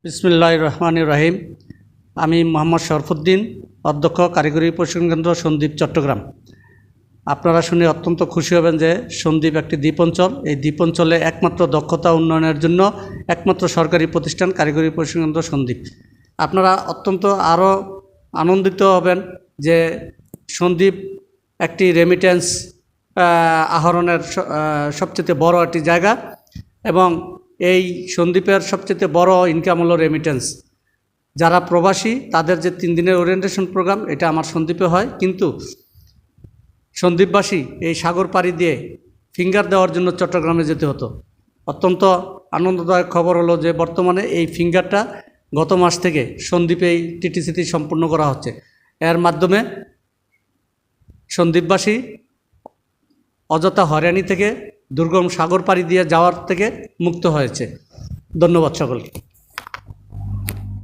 বিসমিল্লাহির রহমানির রহিম। আমি মোহাম্মদ শরফুদ্দিন, অধ্যক্ষ, কারিগরি প্রশিক্ষণ কেন্দ্র সন্দ্বীপ, চট্টগ্রাম। আপনারা শুনে অত্যন্ত খুশি হবেন যে সন্দ্বীপ একটি দ্বীপ অঞ্চল। এই দ্বীপ অঞ্চলে একমাত্র দক্ষতা উন্নয়নের জন্য একমাত্র সরকারি প্রতিষ্ঠান কারিগরি প্রশিক্ষণ কেন্দ্র সন্দ্বীপ। আপনারা অত্যন্ত আরও আনন্দিত হবেন যে সন্দ্বীপ একটি রেমিটেন্স আহরণের সবচেয়ে বড় একটি জায়গা, এবং এই সন্দ্বীপের সবচেয়ে বড় ইনকাম হলো রেমিটেন্স। যারা প্রবাসী তাদের যে 3 দিনের ওরিয়েন্টেশন প্রোগ্রাম, এটা আমার সন্দ্বীপে হয়, কিন্তু সন্দ্বীপবাসী এই সাগর পাড়ি দিয়ে ফিঙ্গার দেওয়ার জন্য চট্টগ্রামে যেতে হতো। অত্যন্ত আনন্দদায়ক খবর হলো যে বর্তমানে এই ফিঙ্গারটা গত মাস থেকে সন্দ্বীপেই টিটিসিতে সম্পূর্ণ করা হচ্ছে। এর মাধ্যমে সন্দ্বীপবাসী অযথা হয়রানি থেকে, দুর্গম সাগর পাড়ি দিয়ে যাওয়ার থেকে মুক্ত হয়েছে। ধন্যবাদ সকলকে।